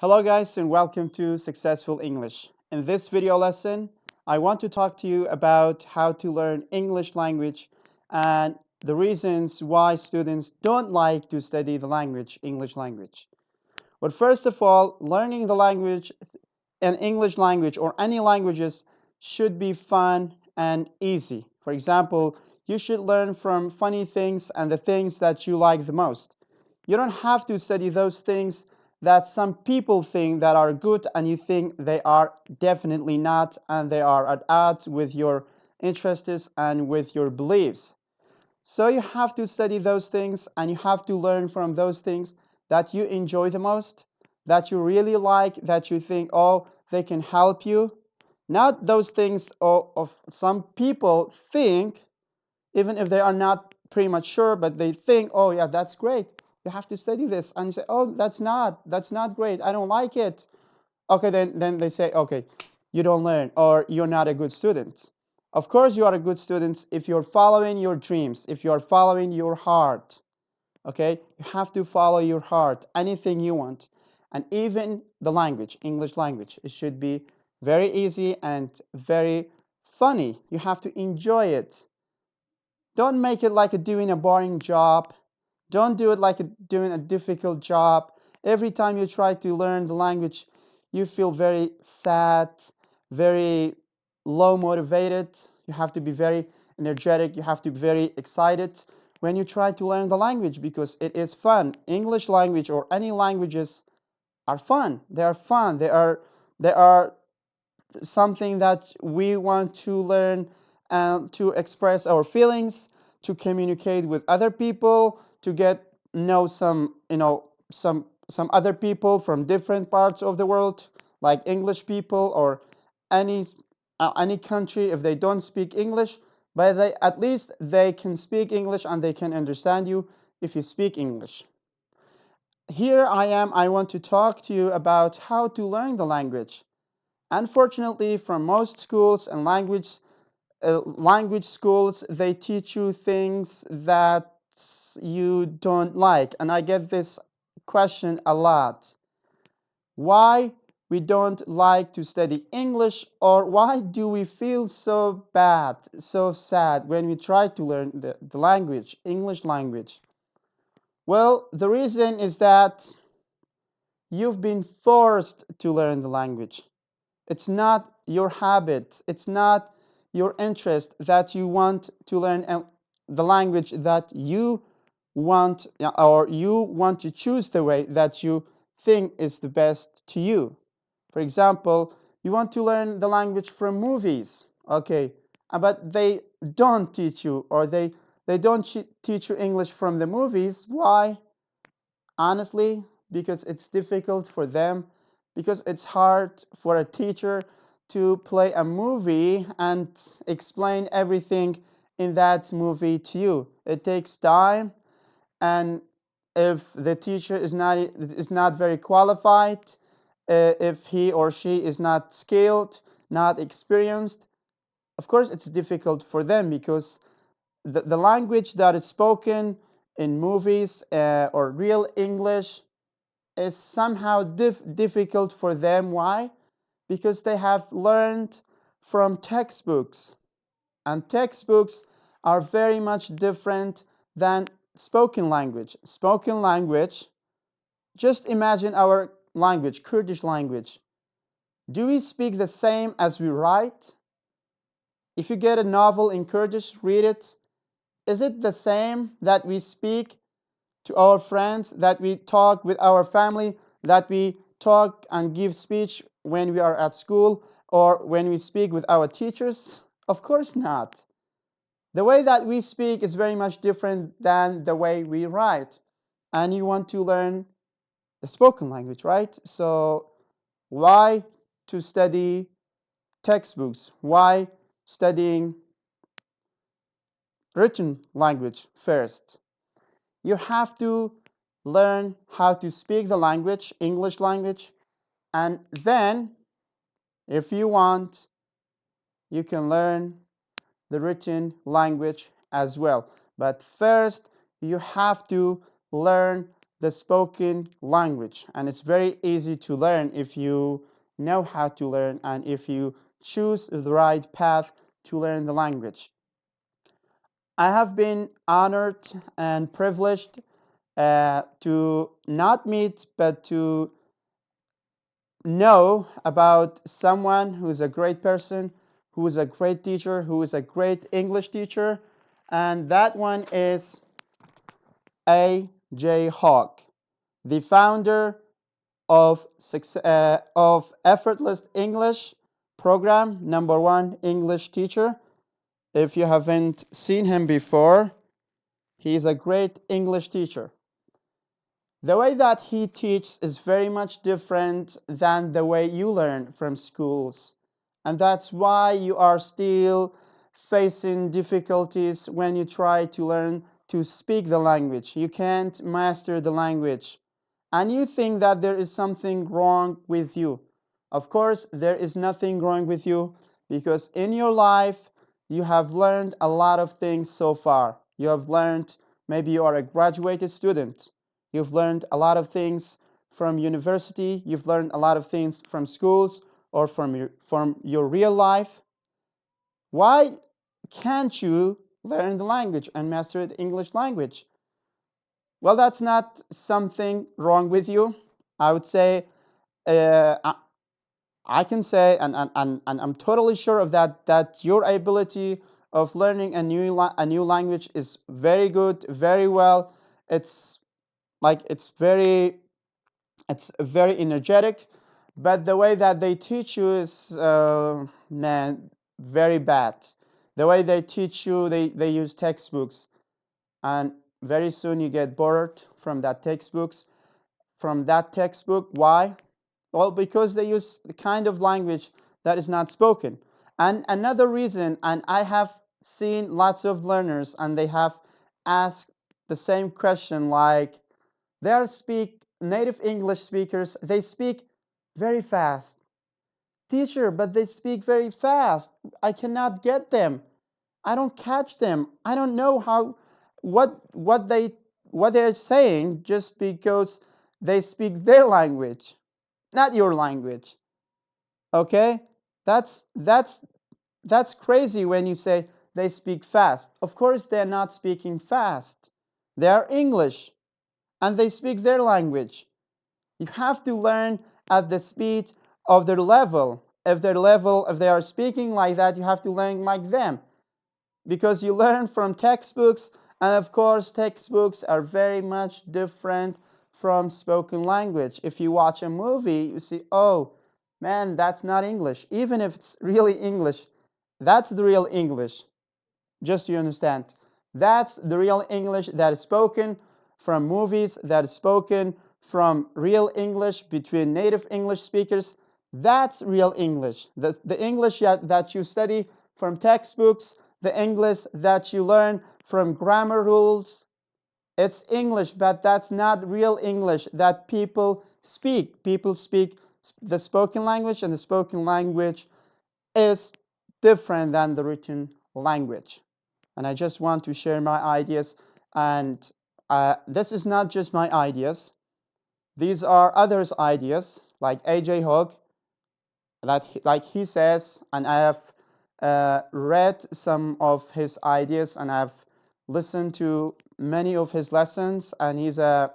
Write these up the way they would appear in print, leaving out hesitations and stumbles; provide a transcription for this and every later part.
Hello guys and welcome to Successful English. In this video lesson, I want to talk to you about how to learn English language and the reasons why students don't like to study the language, English language. But first of all, learning the language, an English language or any languages should be fun and easy. For example, you should learn from funny things and the things that you like the most. You don't have to study those things that some people think that are good and you think they are definitely not, and they are at odds with your interests and with your beliefs. So you have to study those things and you have to learn from those things that you enjoy the most, that you really like, that you think, oh, they can help you. Not those things of some people think, even if they are not pretty much sure, but they think, oh yeah, that's great. You have to study this. And you say, oh, that's not great. I don't like it. Okay, then they say, okay, you don't learn or you're not a good student. Of course, you are a good student if you're following your dreams, if you're following your heart. Okay, you have to follow your heart, anything you want. And even the language, English language, it should be very easy and very funny. You have to enjoy it. Don't make it like doing a boring job. Don't do it like doing a difficult job. Every time you try to learn the language, you feel very sad, very low motivated. You have to be very energetic. You have to be very excited when you try to learn the language because it is fun. English language or any languages are fun. They are fun. They are something that we want to learn and to express our feelings, to communicate with other people, to get know some other people from different parts of the world, like English people or any any country. If they don't speak English, but they at least they can speak English and they can understand you if you speak English. Here I am. I want to talk to you about how to learn the language. Unfortunately, from most schools and language schools, they teach you things that you don't like. And I get this question a lot. Why we don't like to study English, or why do we feel so bad, so sad when we try to learn the language, English language? Well, the reason is that you've been forced to learn the language. It's not your habit. It's not your interest that you want to learn the language that you want, or you want to choose the way that you think is the best to you. For example, you want to learn the language from movies. Okay, but they don't teach you, or they don't teach you English from the movies. Why? Honestly, because it's difficult for them, because it's hard for a teacher to play a movie and explain everything in that movie to you. It takes time, and if the teacher is not very qualified, if he or she is not skilled, not experienced, of course it's difficult for them because the language that is spoken in movies or real English is somehow difficult for them. Why? Because they have learned from textbooks, and textbooks are very much different than spoken language. Spoken language, just imagine our language, Kurdish language. Do we speak the same as we write? If you get a novel in Kurdish, read it. Is it the same that we speak to our friends, that we talk with our family, that we talk and give speech when we are at school or when we speak with our teachers? Of course not. The way that we speak is very much different than the way we write. And you want to learn the spoken language, right? So why to study textbooks? Why studying written language first? You have to learn how to speak the language, English language, and then, if you want, you can learn the written language as well. But first, you have to learn the spoken language, and it's very easy to learn if you know how to learn and if you choose the right path to learn the language. I have been honored and privileged to not meet but to know about someone who is a great person, who is a great teacher, who is a great English teacher, and that one is A.J. Hawk, the founder of Effortless English program, number one English teacher. If you haven't seen him before, he is a great English teacher. The way that he teaches is very much different than the way you learn from schools. And that's why you are still facing difficulties when you try to learn to speak the language. You can't master the language. And you think that there is something wrong with you. Of course, there is nothing wrong with you because in your life you have learned a lot of things so far. You have learned, maybe you are a graduated student. You've learned a lot of things from university. You've learned a lot of things from schools or from your real life. Why can't you learn the language and master the English language? Well, that's not something wrong with you. I would say, I can say, and I'm totally sure of that, that your ability of learning a new language is very good, very well. It's like it's very energetic, but the way that they teach you is, man, very bad. The way they teach you, they use textbooks, and very soon you get bored from that textbook. Why? Well, because they use the kind of language that is not spoken. And another reason, and I have seen lots of learners, and they have asked the same question, like, they are speak native English speakers. They speak very fast. Teacher, but they speak very fast. I cannot get them. I don't catch them. I don't know how what they're saying just because they speak their language, not your language. Okay? That's crazy when you say they speak fast. Of course they're not speaking fast. They are English and they speak their language. You have to learn at the speed of their level. If they are speaking like that, you have to learn like them. Because you learn from textbooks, and of course, textbooks are very much different from spoken language. If you watch a movie, you see, oh, man, that's not English. Even if it's really English, that's the real English. Just so you understand. That's the real English that is spoken from movies, that is spoken from real English between native English speakers. That's real English. The English that you study from textbooks, the English that you learn from grammar rules, it's English, but that's not real English that people speak. People speak the spoken language, and the spoken language is different than the written language. And I just want to share my ideas. And this is not just my ideas. These are others' ideas, like A.J. Hogg, like he says, and I have read some of his ideas, and I've listened to many of his lessons, and he's a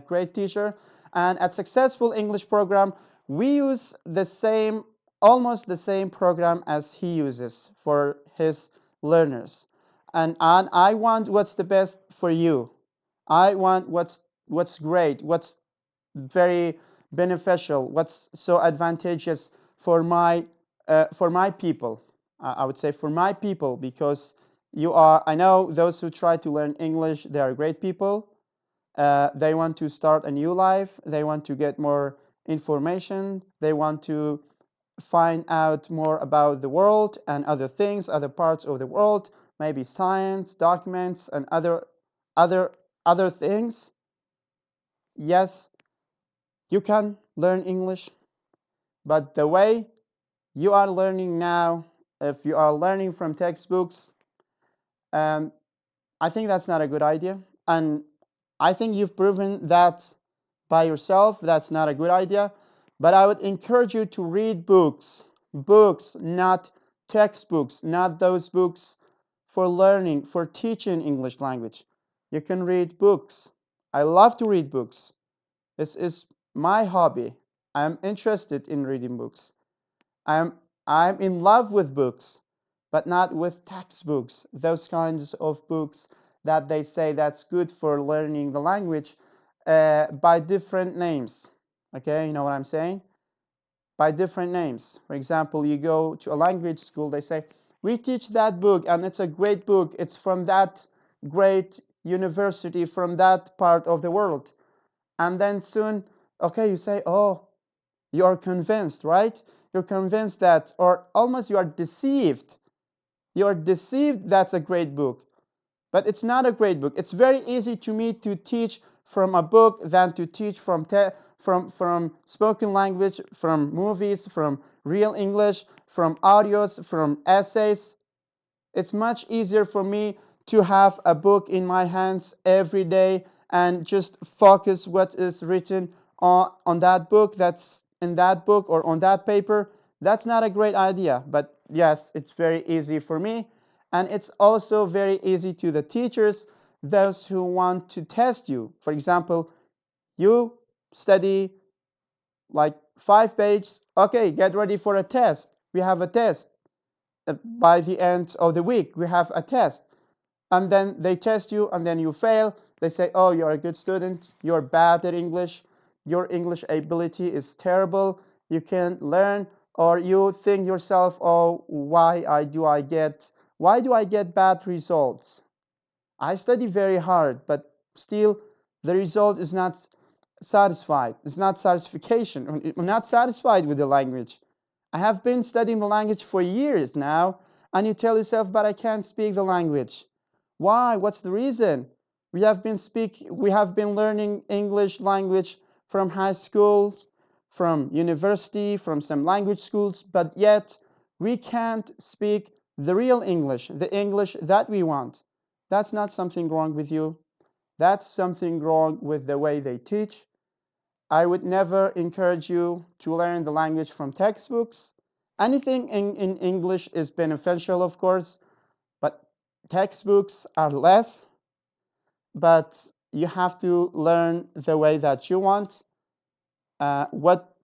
great teacher. And at Successful English Program, we use almost the same program as he uses for his learners. And I want what's the best for you. I want what's great, what's very beneficial, what's so advantageous for my people. I would say for my people, because I know those who try to learn English, they are great people. They want to start a new life. They want to get more information. They want to find out more about the world and other things, other parts of the world, maybe science, documents, and other other things. Yes, you can learn English, but the way you are learning now, if you are learning from textbooks, um, I think that's not a good idea. And I think you've proven that by yourself. That's not a good idea. But I would encourage you to read books. Books, not textbooks, not those books for learning, for teaching English language. You can read books. I love to read books. This is my hobby. I'm interested in reading books. I'm I'm in love with books, but not with textbooks. Those kinds of books that they say that's good for learning the language by different names. Okay, you know what I'm saying? By different names. For example, you go to a language school, they say, we teach that book and it's a great book. It's from that great university from that part of the world. And then soon, okay, you say, oh, you are convinced, right? You're convinced that, or almost you are deceived. You are deceived that's a great book. But it's not a great book. It's very easy to me to teach from a book than to teach from spoken language, from movies, from real English, from audios, from essays. It's much easier for me to have a book in my hands every day and just focus what is written on that book, that's in that book or on that paper. That's not a great idea, but yes, it's very easy for me. And it's also very easy to the teachers, those who want to test you. For example, you study like 5 pages. Okay, get ready for a test. We have a test. By the end of the week, we have a test. And then they test you, and then you fail. They say, oh, you're a good student. You're bad at English. Your English ability is terrible. You can't learn. Or you think yourself, oh, why do I get bad results? I study very hard, but still the result is not satisfied. It's not satisfaction. I'm not satisfied with the language. I have been studying the language for years now, and you tell yourself, but I can't speak the language. Why? What's the reason? We have been learning English language from high school, from university, from some language schools, but yet we can't speak the real English, the English that we want. That's not something wrong with you. That's something wrong with the way they teach. I would never encourage you to learn the language from textbooks. Anything in English is beneficial, of course, but textbooks are less. But you have to learn the way that you want. Uh, what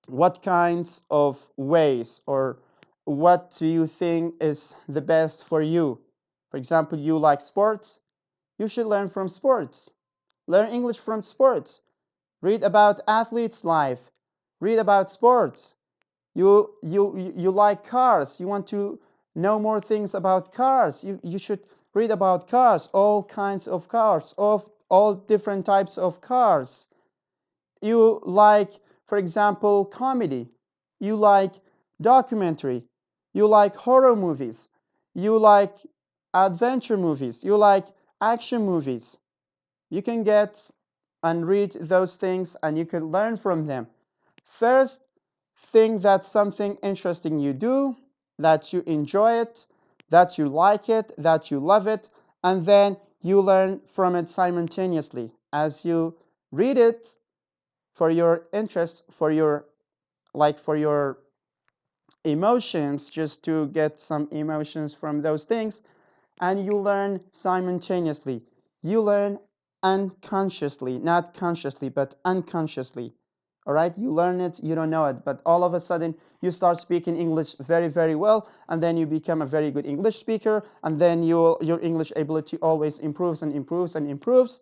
what kinds of ways, or what do you think is the best for you? For example, you like sports. You should learn from sports. Learn English from sports. Read about athletes' life. Read about sports. You like cars. You want to know more things about cars. You should read about cars, all kinds of cars, of all different types of cars. You like, for example, comedy. You like documentary. You like horror movies. You like adventure movies. You like action movies. You can get and read those things and you can learn from them. First, think that's something interesting you do, that you enjoy it, that you like it, that you love it, and then you learn from it simultaneously as you read it for your interest, for your emotions, just to get some emotions from those things, and you learn simultaneously. You learn unconsciously, not consciously, but unconsciously. All right, you learn it, you don't know it, but all of a sudden you start speaking English very, very well, and then you become a very good English speaker, and then your English ability always improves and improves and improves.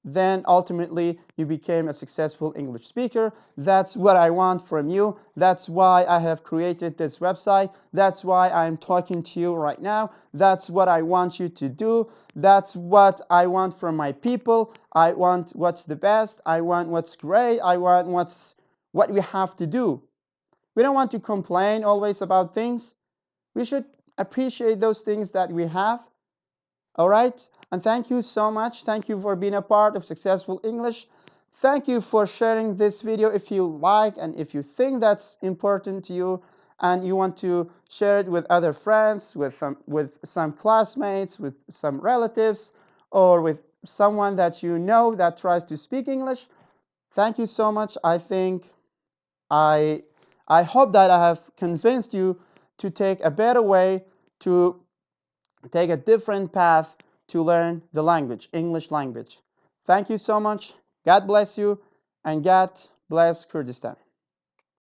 Then ultimately you became a successful English speaker. That's what I want from you. That's why I have created this website. That's why I'm talking to you right now. That's what I want you to do. That's what I want from my people. I want what's the best. I want what's great. I want what we have to do. We don't want to complain always about things. We should appreciate those things that we have. All right? And thank you so much. Thank you for being a part of Successful English. Thank you for sharing this video if you like and if you think that's important to you and you want to share it with other friends, with some classmates, with some relatives, or with someone that you know that tries to speak English, thank you so much. I I hope that I have convinced you to take a better way, to take a different path to learn the language, English language. Thank you so much. God bless you, and God bless Kurdistan.